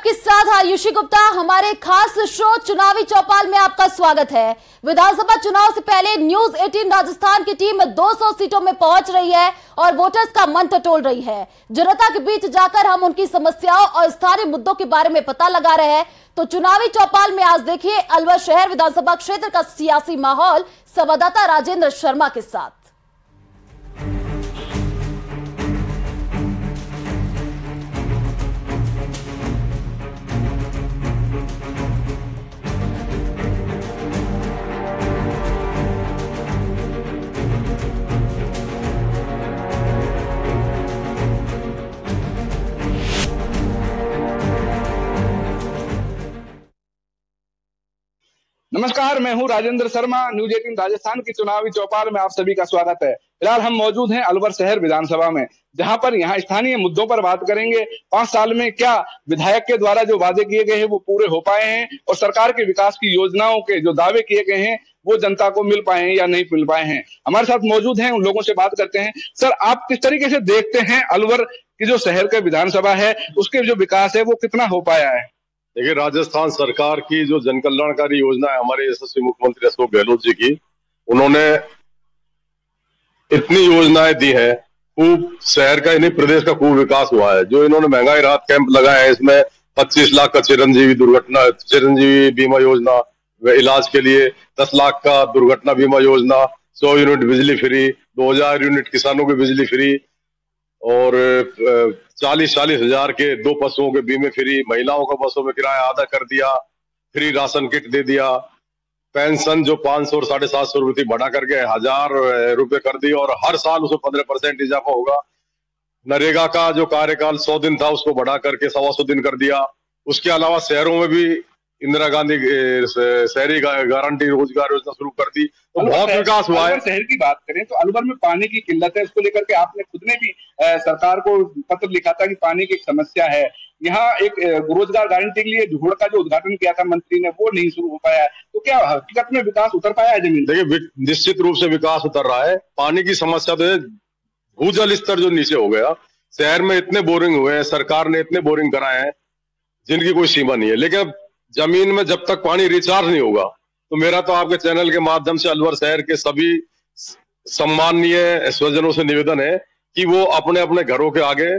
आपके साथ आयुषी गुप्ता। हमारे खास शो चुनावी चौपाल में आपका स्वागत है। विधानसभा चुनाव से पहले न्यूज 18 राजस्थान की टीम 200 सीटों में पहुंच रही है और वोटर्स का मन टटोल रही है। जनता के बीच जाकर हम उनकी समस्याओं और स्थानीय मुद्दों के बारे में पता लगा रहे हैं। तो चुनावी चौपाल में आज देखिए अलवर शहर विधानसभा क्षेत्र का सियासी माहौल संवाददाता राजेंद्र शर्मा के साथ। नमस्कार, मैं हूं राजेंद्र शर्मा। न्यूज 18 राजस्थान की चुनावी चौपाल में आप सभी का स्वागत है। फिलहाल हम मौजूद हैं अलवर शहर विधानसभा में, जहां पर यहाँ स्थानीय मुद्दों पर बात करेंगे। 5 साल में क्या विधायक के द्वारा जो वादे किए गए हैं वो पूरे हो पाए हैं और सरकार के विकास की योजनाओं के जो दावे किए गए हैं वो जनता को मिल पाए हैं या नहीं मिल पाए हैं। हमारे साथ मौजूद हैं, उन लोगों से बात करते हैं। सर, आप किस तरीके से देखते हैं अलवर की जो शहर का विधानसभा है उसके जो विकास है वो कितना हो पाया है? देखिए, राजस्थान सरकार की जो जन कल्याणकारी योजना है, हमारे यशस्वी मुख्यमंत्री अशोक गहलोत जी की, उन्होंने इतनी योजनाएं दी हैं, खूब शहर का नहीं प्रदेश का खूब विकास हुआ है। जो इन्होंने महंगाई राहत कैंप लगाए हैं, इसमें 25 लाख का चिरंजीवी बीमा योजना, इलाज के लिए 10 लाख का दुर्घटना बीमा योजना, 100 यूनिट बिजली फ्री, 2000 यूनिट किसानों की बिजली फ्री और 40-40 हजार के 2 पशुओं के बीमे फ्री, महिलाओं का बसों में किराया आधा कर दिया, फ्री राशन किट दे दिया, पेंशन जो 500 और 750 रुपए बढ़ा करके 1000 रुपए कर दी और हर साल उसमें 15% इजाफा होगा। नरेगा का जो कार्यकाल 100 दिन था उसको बढ़ा करके 125 दिन कर दिया। उसके अलावा शहरों में भी इंदिरा गांधी शहरी गारंटी रोजगार योजना शुरू कर दी, तो बहुत विकास हुआ है। शहर की बात करें तो अलवर में पानी की किल्लत है, उसको लेकर के आपने खुद ने भी सरकार को पत्र लिखा था कि पानी की समस्या है। यहाँ एक रोजगार गारंटी के लिए झोड़ का जो उद्घाटन किया था मंत्री ने वो नहीं शुरू हो पाया है, तो क्या हकीकत में विकास उतर पाया है जमीन? देखिए, निश्चित रूप से विकास उतर रहा है। पानी की समस्या तो है, भूजल स्तर जो नीचे हो गया, शहर में इतने बोरिंग हुए हैं, सरकार ने इतने बोरिंग कराए हैं जिनकी कोई सीमा नहीं है। लेकिन जमीन में जब तक पानी रिचार्ज नहीं होगा, तो मेरा तो आपके चैनल के माध्यम से अलवर शहर के सभी सम्माननीय स्वजनों से निवेदन है कि वो अपने अपने घरों के आगे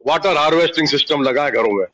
वाटर हार्वेस्टिंग सिस्टम लगाए घरों में,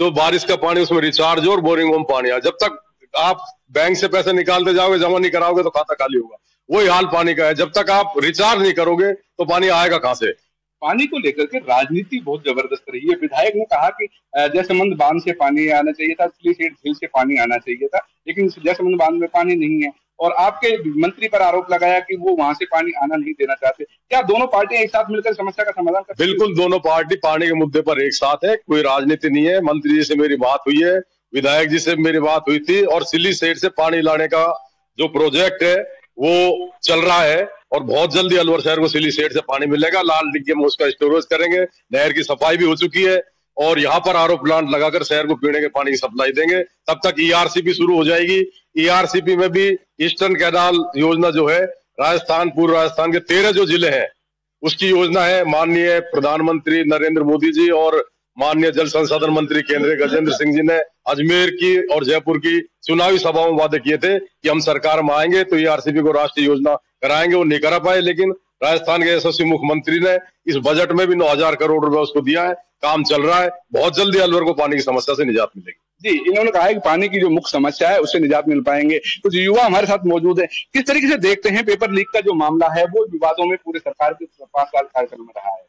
तो बारिश का पानी उसमें रिचार्ज हो और बोरिंगों में पानी आए। जब तक आप बैंक से पैसे निकालते जाओगे, जमा नहीं कराओगे तो खाता खाली होगा। वही हाल पानी का है, जब तक आप रिचार्ज नहीं करोगे तो पानी आएगा कहां से? पानी को लेकर के राजनीति बहुत जबरदस्त रही है। विधायक ने कहा कि जयसमंद बांध से पानी आना चाहिए था, सिलीसेठ झील से पानी आना चाहिए था, लेकिन जयसमंद बांध में पानी नहीं है और आपके मंत्री पर आरोप लगाया कि वो वहां से पानी आना नहीं देना चाहते। क्या दोनों पार्टियां एक साथ मिलकर समस्या का समाधान कर? बिल्कुल, दोनों पार्टी पानी के मुद्दे पर एक साथ है, कोई राजनीति नहीं है। मंत्री जी से मेरी बात हुई है, विधायक जी से मेरी बात हुई थी और सिलीसेठ से पानी लाने का जो प्रोजेक्ट है वो चल रहा है और बहुत जल्दी अलवर शहर को सिलीसेठ से पानी मिलेगा। लाल डिग्गी में उसका स्टोरेज करेंगे, नहर की सफाई भी हो चुकी है और यहाँ पर आरओ प्लांट लगाकर शहर को पीने के पानी की सप्लाई देंगे। तब तक ईआरसीपी शुरू हो जाएगी। ईआरसीपी में भी ईस्टर्न कैनाल योजना जो है, राजस्थान, पूर्व राजस्थान के 13 जो जिले हैं उसकी योजना है। माननीय प्रधानमंत्री नरेंद्र मोदी जी और माननीय जल संसाधन मंत्री केंद्रीय गजेंद्र सिंह जी ने अजमेर की और जयपुर की चुनावी सभाओं में वादे किए थे कि हम सरकार में आएंगे तो ईआरसीपी को राष्ट्रीय योजना कराएंगे। वो नहीं करा पाए, लेकिन राजस्थान के यशस्वी मुख्यमंत्री ने इस बजट में भी 9000 करोड़ रुपए उसको दिया है। काम चल रहा है, बहुत जल्दी अलवर को पानी की समस्या से निजात मिलेगी। जी, इन्होंने कहा है कि पानी की जो मुख्य समस्या है उससे निजात मिल पाएंगे। कुछ युवा हमारे साथ मौजूद है, किस तरीके से देखते हैं पेपर लीक का जो मामला है वो विवादों में पूरे सरकार के 5 साल कार्यकाल में रहा है?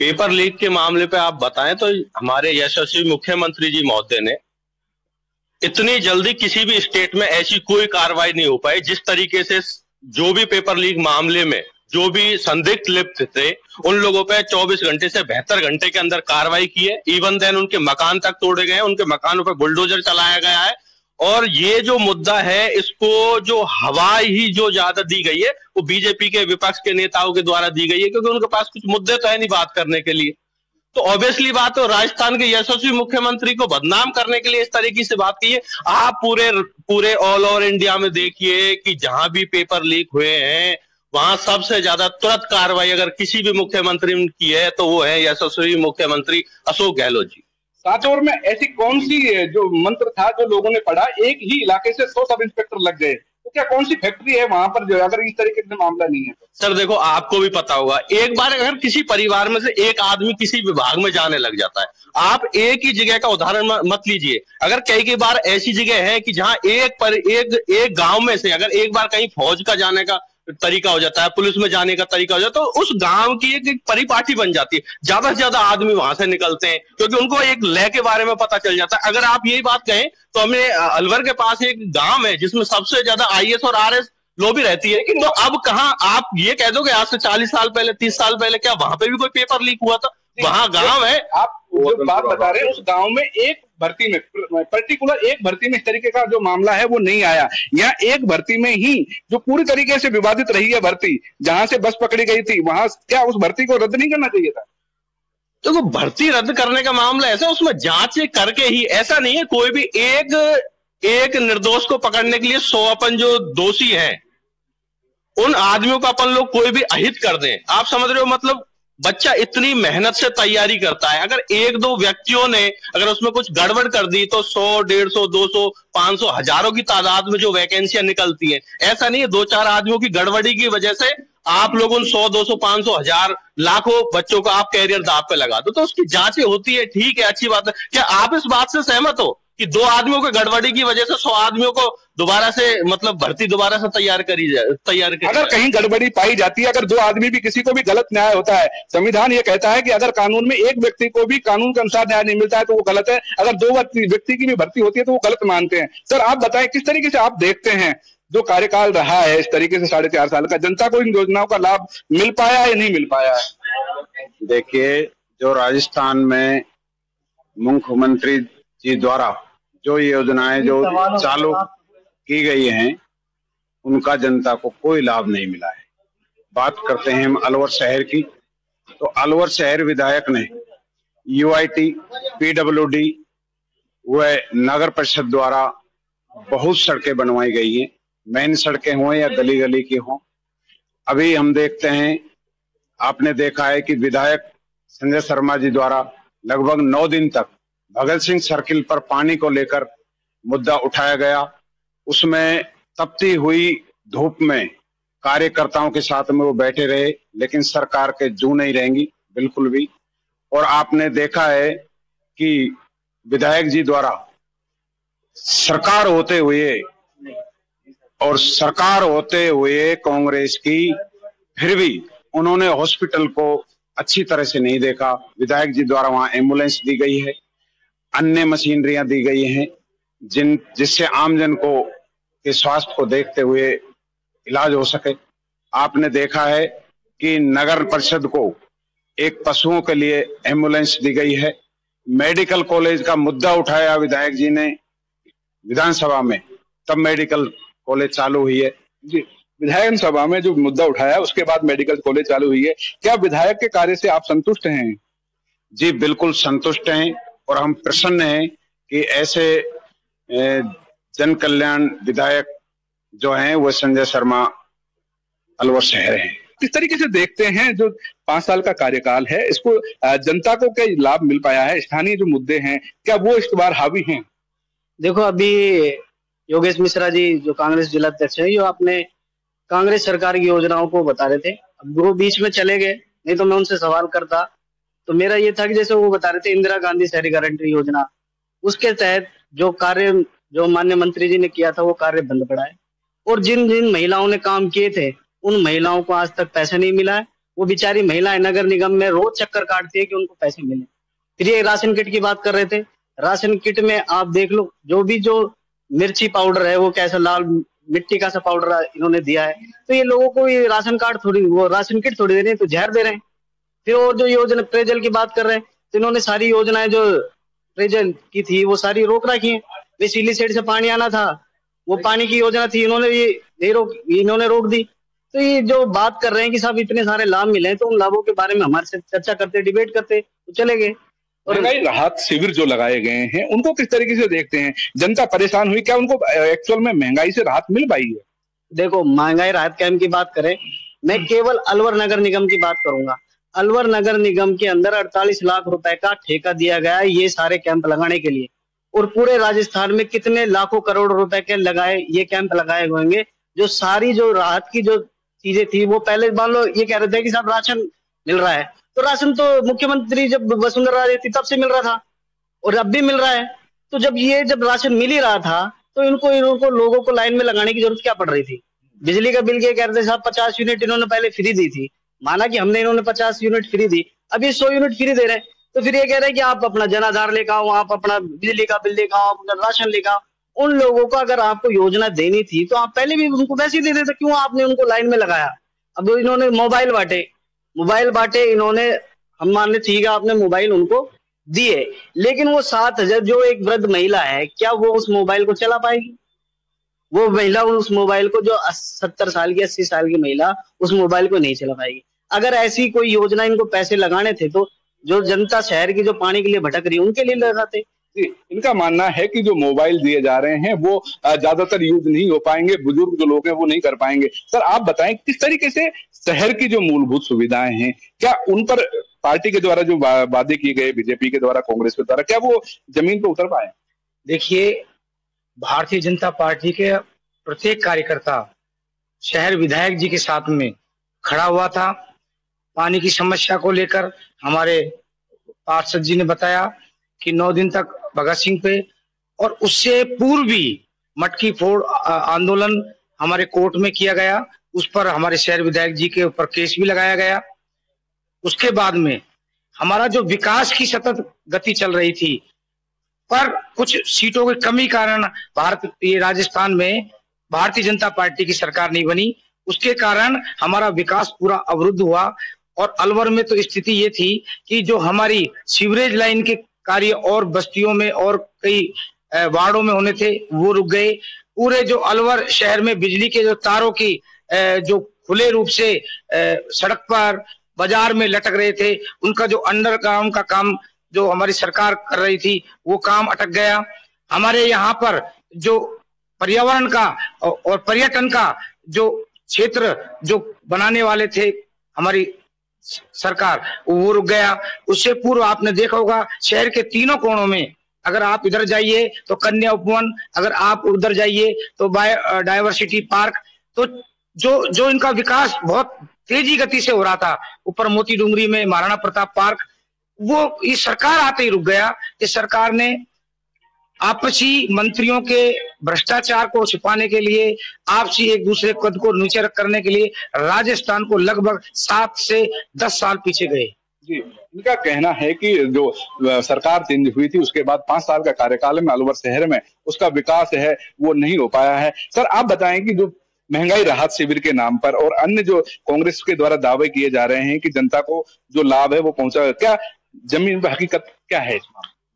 पेपर लीक के मामले पे आप बताएं तो हमारे यशस्वी मुख्यमंत्री जी महोदय ने इतनी जल्दी किसी भी स्टेट में ऐसी कोई कार्रवाई नहीं हो पाई। जिस तरीके से जो भी पेपर लीक मामले में जो भी संदिग्ध लिप्त थे उन लोगों पे 24 घंटे से 72 घंटे के अंदर कार्रवाई की है। इवन देन उनके मकान तक तोड़े गए, उनके मकानों पर बुलडोजर चलाया गया है। और ये जो मुद्दा है इसको जो हवा ही जो ज्यादा दी गई है वो बीजेपी के विपक्ष के नेताओं के द्वारा दी गई है, क्योंकि उनके पास कुछ मुद्दे तो है नहीं बात करने के लिए। तो ऑब्वियसली बात है, राजस्थान के यशस्वी मुख्यमंत्री को बदनाम करने के लिए इस तरीके से बात की है। आप पूरे ऑल ओवर इंडिया में देखिए कि जहां भी पेपर लीक हुए हैं वहां सबसे ज्यादा तुरंत कार्रवाई अगर किसी भी मुख्यमंत्री ने की है तो वो है यशस्वी मुख्यमंत्री अशोक गहलोत जी। सांचौर में ऐसी कौन सी जो मंत्र था जो लोगों ने पढ़ा, एक ही इलाके से 100 सब इंस्पेक्टर लग गए, तो क्या कौन सी फैक्ट्री है वहां पर जो अगर इस तरीके से मामला नहीं है? सर देखो, आपको भी पता होगा, एक बार अगर किसी परिवार में से एक आदमी किसी विभाग में जाने लग जाता है, आप एक ही जगह का उदाहरण मत लीजिए, अगर कई बार ऐसी जगह है कि जहां एक गांव में से अगर एक बार कहीं फौज का जाने का तरीका हो जाता है, पुलिस में जाने का तरीका हो जाता है, तो उस गांव की एक परिपाटी बन जाती है, ज्यादा से ज्यादा आदमी वहां से निकलते हैं क्योंकि उनको एक लय के बारे में पता चल जाता है। अगर आप यही बात कहें तो हमें अलवर के पास एक गांव है जिसमें सबसे ज्यादा आईएएस और आरएस लॉबी रहती है, तो अब कहां आप ये कह दो कि आज से 40 साल पहले 30 साल पहले क्या वहां पे भी कोई पेपर लीक हुआ था? वहां गांव है, आप जो बात बता रहे हैं उस गांव में एक भर्ती में पर्टिकुलर एक भर्ती में इस तरीके का जो मामला है वो नहीं आया। यहाँ एक भर्ती में ही जो पूरी तरीके से विवादित रही है भर्ती, जहां से बस पकड़ी गई थी, वहां क्या उस भर्ती को रद्द नहीं करना चाहिए था? तो भर्ती रद्द करने का मामला ऐसा, उसमें जांच करके ही, ऐसा नहीं है कोई भी एक निर्दोष को पकड़ने के लिए 100 अपन जो दोषी हैं उन आदमियों का अपन लोग कोई भी अहित कर दें। आप समझ रहे हो, मतलब बच्चा इतनी मेहनत से तैयारी करता है, अगर एक दो व्यक्तियों ने अगर उसमें कुछ गड़बड़ कर दी तो 100, 150, 200, 500, हजारों की तादाद में जो वैकेंसियां निकलती हैं, ऐसा नहीं है 2-4 आदमियों की गड़बड़ी की वजह से आप लोग उन 100, 200, 500, हजार, लाखों बच्चों का आप कैरियर दांव पे लगा दो। तो उसकी जांचें होती है, ठीक है, अच्छी बात है। क्या आप इस बात से सहमत हो कि 2 आदमियों की गड़बड़ी की वजह से 100 आदमियों को दोबारा से मतलब भर्ती दोबारा से तैयार करी अगर कहीं गड़बड़ी पाई जाती है, अगर 2 आदमी भी किसी को भी गलत न्याय होता है, संविधान ये कहता है कि अगर कानून में एक व्यक्ति को भी कानून के अनुसार न्याय नहीं मिलता है तो वो गलत है, अगर 2 व्यक्ति की भी भर्ती होती है तो वो गलत मानते हैं। सर आप बताएं किस तरीके से आप देखते हैं जो कार्यकाल रहा है इस तरीके से 4.5 साल का, जनता को इन योजनाओं का लाभ मिल पाया या नहीं मिल पाया? देखिए, जो राजस्थान में मुख्यमंत्री जी द्वारा जो योजनाएं जो चालू की गई हैं उनका जनता को कोई लाभ नहीं मिला है। बात करते हैं हम अलवर शहर की, तो अलवर शहर विधायक ने यूआईटी, पीडब्ल्यूडी व नगर परिषद द्वारा बहुत सड़कें बनवाई गई हैं, मेन सड़कें हों या गली गली की हों। अभी हम देखते हैं, आपने देखा है कि विधायक संजय शर्मा जी द्वारा लगभग 9 दिन तक भगत सिंह सर्किल पर पानी को लेकर मुद्दा उठाया गया, उसमें तपती हुई धूप में कार्यकर्ताओं के साथ में वो बैठे रहे, लेकिन सरकार के जू नहीं रहेंगी बिल्कुल भी। और आपने देखा है कि विधायक जी द्वारा सरकार होते हुए कांग्रेस की, फिर भी उन्होंने हॉस्पिटल को अच्छी तरह से नहीं देखा। विधायक जी द्वारा वहां एम्बुलेंस दी गई है, अन्य मशीनरियां दी गई हैं जिससे आमजन को के स्वास्थ्य को देखते हुए इलाज हो सके। आपने देखा है कि नगर परिषद को एक पशुओं के लिए एम्बुलेंस दी गई है। मेडिकल कॉलेज का मुद्दा उठाया विधायक जी ने विधानसभा में, तब मेडिकल कॉलेज चालू हुई है। जी, विधानसभा में जो मुद्दा उठाया उसके बाद मेडिकल कॉलेज चालू हुई है। क्या विधायक के कार्य से आप संतुष्ट हैं? जी बिल्कुल संतुष्ट हैं और हम प्रसन्न हैं कि ऐसे जन कल्याण विधायक जो हैं वो संजय शर्मा अलवर शहर हैं। किस तरीके से देखते हैं जो 5 साल का कार्यकाल है, इसको जनता को क्या लाभ मिल पाया है? स्थानीय जो मुद्दे हैं क्या वो इस बार हावी हैं? देखो, अभी योगेश मिश्रा जी जो कांग्रेस जिलाध्यक्ष है, जो अपने कांग्रेस सरकार की योजनाओं को बता रहे थे, अब वो बीच में चले गए, नहीं तो मैं उनसे सवाल करता। तो मेरा ये था कि जैसे वो बता रहे थे इंदिरा गांधी शहरी गारंटी योजना, उसके तहत जो कार्य जो माननीय मंत्री जी ने किया था वो कार्य बंद पड़ा है, और जिन जिन महिलाओं ने काम किए थे उन महिलाओं को आज तक पैसा नहीं मिला है। वो बेचारी महिलाएं नगर निगम में रोज चक्कर काटती है कि उनको पैसे मिले। फिर ये राशन किट की बात कर रहे थे, राशन किट में आप देख लो जो मिर्ची पाउडर है वो कैसा लाल मिट्टी का सा पाउडर इन्होंने दिया है। तो ये लोगों को ये राशन कार्ड थोड़ी, वो राशन किट थोड़ी दे रहे हैं, तो जहर दे रहे हैं। फिर और जो योजना पेयजल की बात कर रहे हैं, तो इन्होंने सारी योजनाएं जो पेयजल की थी वो सारी रोक रखी है। वे सिली साइड से पानी आना था, वो पानी की योजना थी, इन्होंने रोक दी। तो ये जो बात कर रहे हैं कि साहब इतने सारे लाभ मिले, तो उन लाभों के बारे में हमारे से चर्चा करते, डिबेट करते, तो चले गए। और महंगाई राहत शिविर जो लगाए गए हैं उनको किस तरीके से देखते हैं? जनता परेशान हुई, क्या उनको एक्चुअल में महंगाई से राहत मिल पाई है? देखो, महंगाई राहत कैंप की बात करें, मैं केवल अलवर नगर निगम की बात करूंगा। अलवर नगर निगम के अंदर 48 लाख रुपए का ठेका दिया गया है ये सारे कैंप लगाने के लिए। और पूरे राजस्थान में कितने लाखों करोड़ रुपए के ये कैंप लगाए होंगे। जो सारी जो राहत की जो चीजें थी वो पहले मान लो ये कह रहे थे कि साहब राशन मिल रहा है, तो राशन तो मुख्यमंत्री जब वसुंधरा राजे थी तब से मिल रहा था और अब भी मिल रहा है। तो जब राशन मिल ही रहा था तो इनको लोगों को लाइन में लगाने की जरूरत क्या पड़ रही थी। बिजली का बिल के कह रहे थे साहब 50 यूनिट इन्होंने पहले फ्री दी थी, माना कि हमने इन्होंने 50 यूनिट फ्री दी, अभी 100 यूनिट फ्री दे रहे हैं। तो फिर ये कह रहे हैं कि आप अपना जनाधार लेकर आओ, आप अपना बिजली का बिल लेकर आओ, अपना राशन लेकर आओ। उन लोगों को अगर आपको योजना देनी थी तो आप पहले भी उनको वैसे ही दे देते, क्यों आपने उनको लाइन में लगाया। अब इन्होंने मोबाइल बांटे इन्होंने, हम मान ले ठीक है आपने मोबाइल उनको दिए, लेकिन वो 7,000 जो एक वृद्ध महिला है क्या वो उस मोबाइल को चला पाएगी? वो महिला उस मोबाइल को, जो 70 साल की 80 साल की महिला उस मोबाइल को नहीं चला पाएगी। अगर ऐसी कोई योजना इनको पैसे लगाने थे तो जो जनता शहर की जो पानी के लिए भटक रही है उनके लिए लगाते। इनका मानना है कि जो मोबाइल दिए जा रहे हैं वो ज्यादातर यूज नहीं हो पाएंगे, बुजुर्ग जो लोग हैं वो नहीं कर पाएंगे। सर आप बताएं किस तरीके से शहर की जो मूलभूत सुविधाएं हैं क्या उन पर पार्टी के द्वारा जो वादे किए गए, बीजेपी के द्वारा, कांग्रेस के द्वारा, क्या वो जमीन पर उतर पाए? देखिए, भारतीय जनता पार्टी के प्रत्येक कार्यकर्ता शहर विधायक जी के साथ में खड़ा हुआ था। पानी की समस्या को लेकर हमारे पार्षद जी ने बताया कि 9 दिन तक भगत सिंह पे, और उससे पूर्व भी मटकी फोड़ आंदोलन हमारे कोर्ट में किया गया, उस पर हमारे शहर विधायक जी के ऊपर केस भी लगाया गया। उसके बाद में हमारा जो विकास की सतत गति चल रही थी, पर कुछ सीटों की कमी कारण राजस्थान में भारतीय जनता पार्टी की सरकार नहीं बनी, उसके कारण हमारा विकास पूरा अवरुद्ध हुआ। और अलवर में तो स्थिति ये थी कि जो हमारी सीवरेज लाइन के कार्य और बस्तियों में और कई वार्डों में होने थे वो रुक गए। पूरे जो अलवर शहर में बिजली के जो तारों की जो खुले रूप से सड़क पर बाजार में लटक रहे थे, उनका जो अंडरग्राउंड का काम जो हमारी सरकार कर रही थी वो काम अटक गया। हमारे यहाँ पर जो पर्यावरण का और पर्यटन का जो क्षेत्र जो बनाने वाले थे हमारी सरकार, वो रुक गया। उससे पूर्व आपने देखा होगा शहर के तीनों कोणों में, अगर आप इधर जाइए तो कन्या उपवन, अगर आप उधर जाइए तो डायवर्सिटी पार्क, तो जो इनका विकास बहुत तेजी गति से हो रहा था, ऊपर मोती डूंगरी में महाराणा प्रताप पार्क, वो इस सरकार आते ही रुक गया। इस सरकार ने आपसी मंत्रियों के भ्रष्टाचार को छिपाने के लिए, आपसी एक दूसरे कद को नीचे करने के लिए राजस्थान को लगभग 7 से 10 साल पीछे गए। जी, इनका कहना है कि जो सरकार चेंज हुई थी उसके बाद 5 साल का कार्यकाल में अलवर शहर में उसका विकास है वो नहीं हो पाया है। सर आप बताएं कि जो महंगाई राहत शिविर के नाम पर और अन्य जो कांग्रेस के द्वारा दावे किए जा रहे हैं कि जनता को जो लाभ है वो पहुंचा, क्या जमीन पर हकीकत क्या है?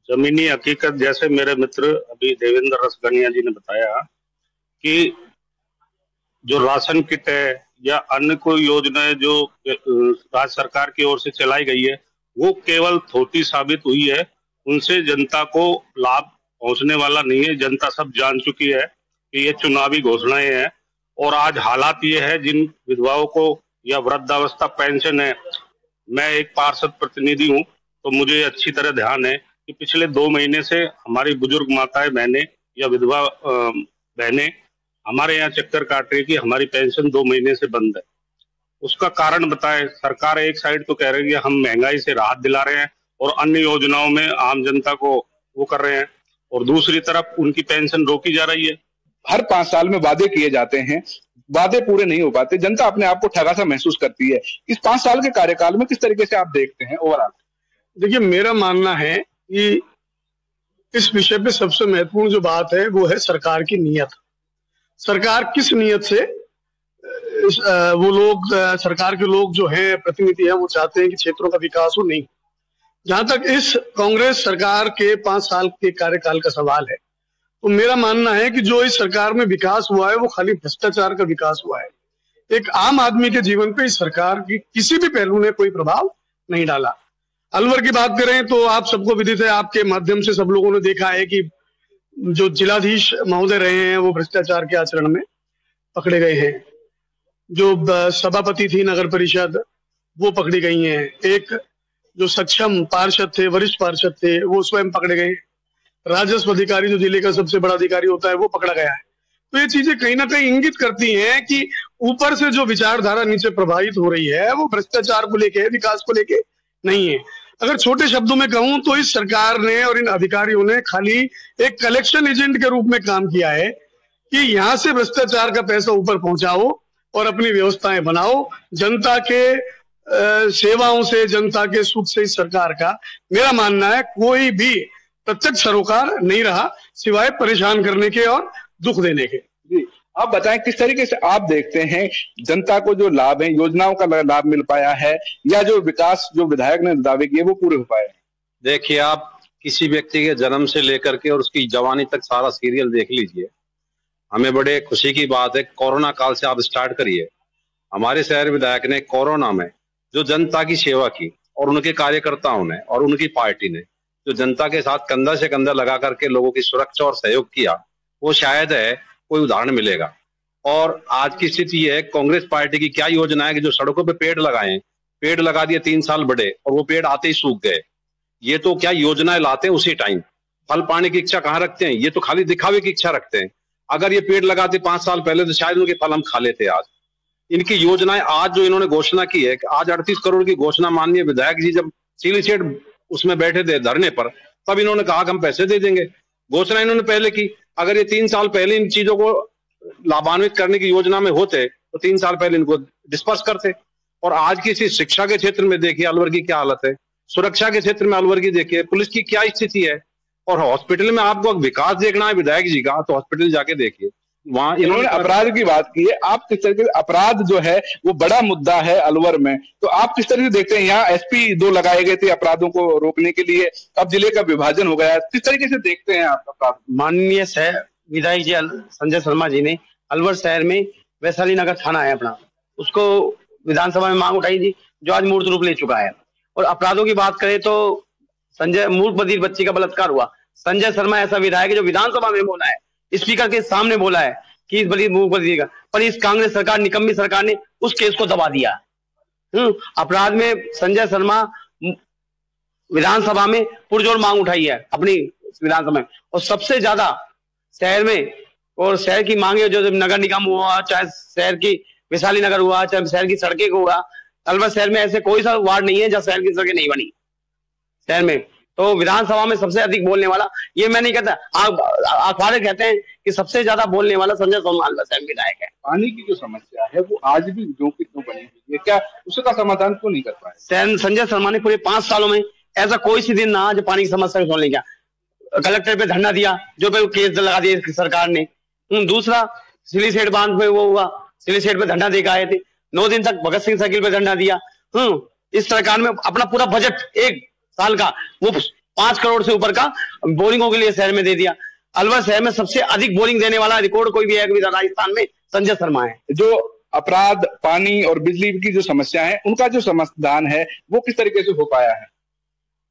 जमीनी हकीकत जैसे मेरे मित्र अभी देवेंद्र रसगनिया जी ने बताया कि जो राशन किट है या अन्य कोई योजनाएं जो राज्य सरकार की ओर से चलाई गई है वो केवल थोटी साबित हुई है, उनसे जनता को लाभ पहुंचने वाला नहीं है। जनता सब जान चुकी है कि ये चुनावी घोषणाएं हैं। और आज हालात ये है, जिन विधवाओं को या वृद्धावस्था पेंशन है, मैं एक पार्षद प्रतिनिधि हूँ तो मुझे अच्छी तरह ध्यान है कि पिछले 2 महीने से हमारी बुजुर्ग माताएं बहनें या विधवा बहनें हमारे यहाँ चक्कर काट रही कि हमारी पेंशन 2 महीने से बंद है। उसका कारण बताएं। सरकार एक साइड तो कह रही है हम महंगाई से राहत दिला रहे हैं और अन्य योजनाओं में आम जनता को वो कर रहे हैं, और दूसरी तरफ उनकी पेंशन रोकी जा रही है। हर 5 साल में वादे किए जाते हैं, वादे पूरे नहीं हो पाते, जनता अपने आप को ठगा सा महसूस करती है। इस 5 साल के कार्यकाल में किस तरीके से आप देखते हैं ओवरऑल? देखिए, मेरा मानना है कि इस विषय पे सबसे महत्वपूर्ण जो बात है वो है सरकार की नीयत। सरकार किस नीयत से वो लोग, सरकार के लोग जो हैं, प्रतिनिधि हैं, वो चाहते हैं कि क्षेत्रों का विकास हो। नहीं, जहां तक इस कांग्रेस सरकार के 5 साल के कार्यकाल का सवाल है तो मेरा मानना है कि जो इस सरकार में विकास हुआ है वो खाली भ्रष्टाचार का विकास हुआ है। एक आम आदमी के जीवन पे इस सरकार की किसी भी पहलू ने कोई प्रभाव नहीं डाला। अलवर की बात करें तो आप सबको विदित है, आपके माध्यम से सब लोगों ने देखा है कि जो जिलाधीश महोदय रहे हैं वो भ्रष्टाचार के आचरण में पकड़े गए हैं। जो सभापति थी नगर परिषद, वो पकड़ी गई हैं। एक जो सक्षम पार्षद थे, वरिष्ठ पार्षद थे, वो स्वयं पकड़े गए। राजस्व अधिकारी जो जिले का सबसे बड़ा अधिकारी होता है वो पकड़ा गया है। तो ये चीजें कहीं ना कहीं इंगित करती हैं कि ऊपर से जो विचारधारा नीचे प्रभावित हो रही है वो भ्रष्टाचार को लेके, विकास को लेके नहीं है। अगर छोटे शब्दों में कहूं तो इस सरकार ने और इन अधिकारियों ने खाली एक कलेक्शन एजेंट के रूप में काम किया है कि यहां से भ्रष्टाचार का पैसा ऊपर पहुंचाओ और अपनी व्यवस्थाएं बनाओ। जनता के सेवाओं से, जनता के सुख से इस सरकार का, मेरा मानना है, कोई भी प्रत्यक्ष सरोकार नहीं रहा सिवाय परेशान करने के और दुख देने के। जी, आप बताएं किस तरीके से आप देखते हैं जनता को जो लाभ है, योजनाओं का लाभ मिल पाया है या जो विकास जो विधायक ने दावे किए वो पूरे हो पाए? देखिए, आप किसी व्यक्ति के जन्म से लेकर के और उसकी जवानी तक सारा सीरियल देख लीजिए। हमें बड़े खुशी की बात है, कोरोना काल से आप स्टार्ट करिए। हमारे शहर विधायक ने कोरोना में जो जनता की सेवा की और उनके कार्यकर्ताओं ने और उनकी पार्टी ने जो जनता के साथ कंधा से कंधा लगा करके लोगों की सुरक्षा और सहयोग किया, वो शायद है कोई उदाहरण मिलेगा। और आज की स्थिति है, कांग्रेस पार्टी की क्या योजना है कि जो सड़कों पे पेड़ लगाए, पेड़ लगा दिए 3 साल बढ़े और वो पेड़ आते ही सूख गए। ये तो क्या योजनाएं लाते हैं उसी टाइम, फल पाने की इच्छा कहाँ रखते हैं? ये तो खाली दिखावे की इच्छा रखते हैं। अगर ये पेड़ लगाते 5 साल पहले तो शायद उनके फल हम खा लेते। आज इनकी योजनाएं, आज जो इन्होंने घोषणा की है, आज 38 करोड़ की घोषणा माननीय विधायक जी जब सिलीसेट उसमें बैठे थे धरने पर, तब इन्होंने कहा कि हम पैसे दे देंगे। घोषणा इन्होंने पहले की। अगर ये 3 साल पहले इन चीजों को लाभान्वित करने की योजना में होते तो 3 साल पहले इनको डिस्पर्स करते। और आज की इसी शिक्षा के क्षेत्र में देखिए अलवर की क्या हालत है, सुरक्षा के क्षेत्र में अलवर की देखिए, पुलिस की क्या स्थिति है। और हॉस्पिटल में आपको विकास देखना है विधायक जी का, तो हॉस्पिटल जाके देखिए, वहां इन्होंने अपराध की बात की है। आप किस तरीके से, अपराध जो है वो बड़ा मुद्दा है अलवर में, तो आप किस तरीके से देखते हैं? यहाँ SP 2 लगाए गए थे अपराधों को रोकने के लिए, अब जिले का विभाजन हो गया है, किस तरीके से देखते हैं आप अपराध? माननीय विधायक जी संजय शर्मा जी ने अलवर शहर में वैशाली नगर थाना है अपना, उसको विधानसभा में मांग उठाई थी, जो आज मूर्त रूप ले चुका है। और अपराधों की बात करें तो संजय, मूक बधिर बच्ची का बलात्कार हुआ, संजय शर्मा ऐसा विधायक है जो विधानसभा में बोला है, स्पीकर के सामने बोला है कि इस मूक बधिर का, पर इस कांग्रेस सरकार, निकम्मी सरकार ने उस केस को दबा दिया। अपराध में संजय शर्मा विधानसभा में पुरजोर मांग उठाई है अपनी विधानसभा में, और सबसे ज्यादा शहर में, और शहर की मांगे जो नगर निगम हुआ, चाहे शहर की वैशाली नगर हुआ, चाहे शहर की सड़कें को हुआ, अलवर शहर में ऐसे कोई सा वार्ड नहीं है जहाँ शहर की सड़कें नहीं बनी शहर में। तो विधानसभा में सबसे अधिक बोलने वाला, ये मैं नहीं कहता, अखबार कहते हैं कि सबसे ज्यादा बोलने वाला संजय शर्मा अलवर शहर विधायक है। पानी की जो समस्या है वो आज भी जो की त्यों बनी हुई है, क्या उसका समाधान क्यों नहीं कर पाए? संजय शर्मा ने पूरे 5 सालों में ऐसा कोई सी दिन ना जो पानी की समस्या को सोल्व नहीं किया। कलेक्टर पे धरना दिया, जो पे केस लगा दिया सरकार ने। दूसरा सिलीसेट बांध पे वो हुआ, सिलीसेट पे धरना देकर आए थे, 9 दिन तक भगत सिंह सर्किल पे धरना दिया। इस सरकार में अपना पूरा बजट 1 साल का वो 5 करोड़ से ऊपर का बोरिंगों के लिए शहर में दे दिया। अलवर शहर में सबसे अधिक बोरिंग देने वाला रिकॉर्ड कोई भी है राजस्थान में संजय शर्मा है। जो अपराध, पानी और बिजली की जो समस्या है, उनका जो समाधान है वो किस तरीके से हो पाया है?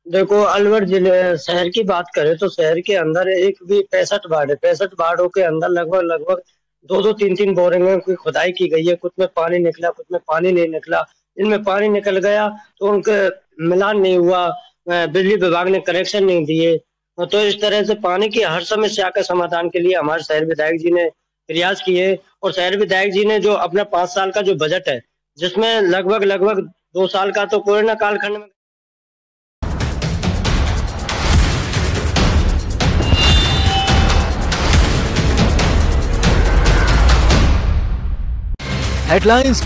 देखो, अलवर जिले शहर की बात करें तो शहर के अंदर एक भी 65 वार्ड है, 65 वार्डों के अंदर लगभग 2-2, 3-3 बोरिंगों की खुदाई की गई है। कुछ में पानी निकला, कुछ में पानी नहीं निकला। इनमें पानी निकल गया तो उनके मिलान नहीं हुआ, बिजली विभाग ने कनेक्शन नहीं दिए। तो इस तरह से पानी की हर समस्या के समाधान के लिए हमारे शहर विधायक जी ने प्रयास किए, और शहर विधायक जी ने जो अपना 5 साल का जो बजट है, जिसमें लगभग 2 साल का तो कोरोना कालखंड में हेडलाइंस